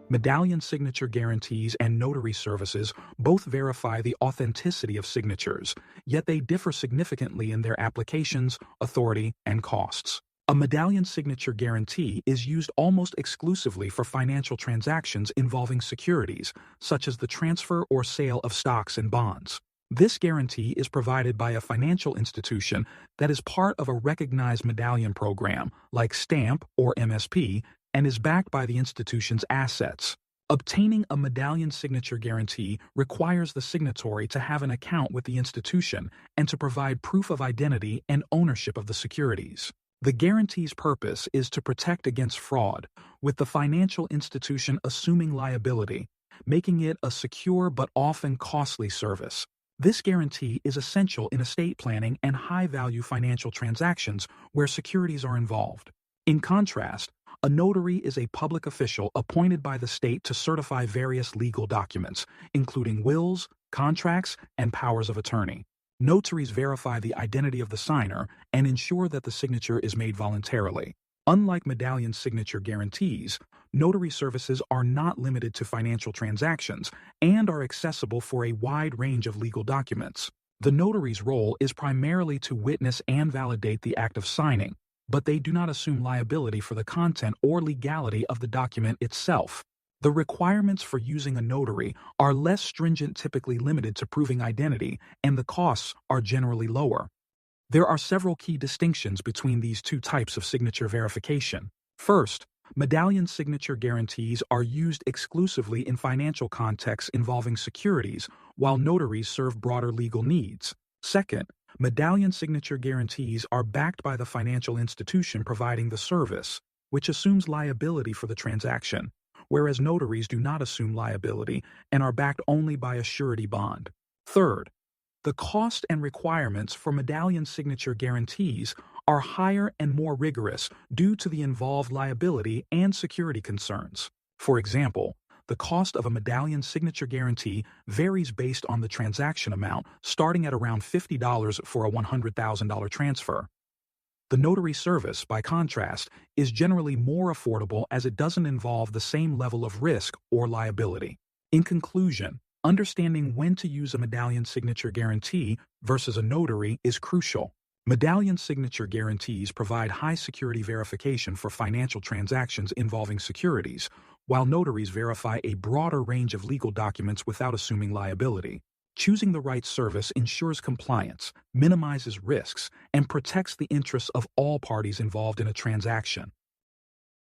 Medallion signature guarantees and notary services both verify the authenticity of signatures, yet they differ significantly in their applications, authority, and costs. A medallion signature guarantee is used almost exclusively for financial transactions involving securities, such as the transfer or sale of stocks and bonds. This guarantee is provided by a financial institution that is part of a recognized medallion program, like STAMP or MSP, and is backed by the institution's assets. Obtaining a medallion signature guarantee requires the signatory to have an account with the institution and to provide proof of identity and ownership of the securities. The guarantee's purpose is to protect against fraud, with the financial institution assuming liability, making it a secure but often costly service. This guarantee is essential in estate planning and high-value financial transactions where securities are involved. In contrast, a notary is a public official appointed by the state to certify various legal documents, including wills, contracts, and powers of attorney. Notaries verify the identity of the signer and ensure that the signature is made voluntarily. Unlike medallion signature guarantees, notary services are not limited to financial transactions and are accessible for a wide range of legal documents. The notary's role is primarily to witness and validate the act of signing, but they do not assume liability for the content or legality of the document itself. The requirements for using a notary are less stringent, typically limited to proving identity, and the costs are generally lower. There are several key distinctions between these two types of signature verification. First, medallion signature guarantees are used exclusively in financial contexts involving securities, while notaries serve broader legal needs. Second, medallion signature guarantees are backed by the financial institution providing the service, which assumes liability for the transaction, whereas notaries do not assume liability and are backed only by a surety bond. Third, the cost and requirements for medallion signature guarantees are higher and more rigorous due to the involved liability and security concerns. For example, the cost of a medallion signature guarantee varies based on the transaction amount, starting at around $50 for a $100,000 transfer. The notary service, by contrast, is generally more affordable as it doesn't involve the same level of risk or liability. In conclusion, understanding when to use a medallion signature guarantee versus a notary is crucial. Medallion signature guarantees provide high security verification for financial transactions involving securities, while notaries verify a broader range of legal documents without assuming liability. Choosing the right service ensures compliance, minimizes risks, and protects the interests of all parties involved in a transaction.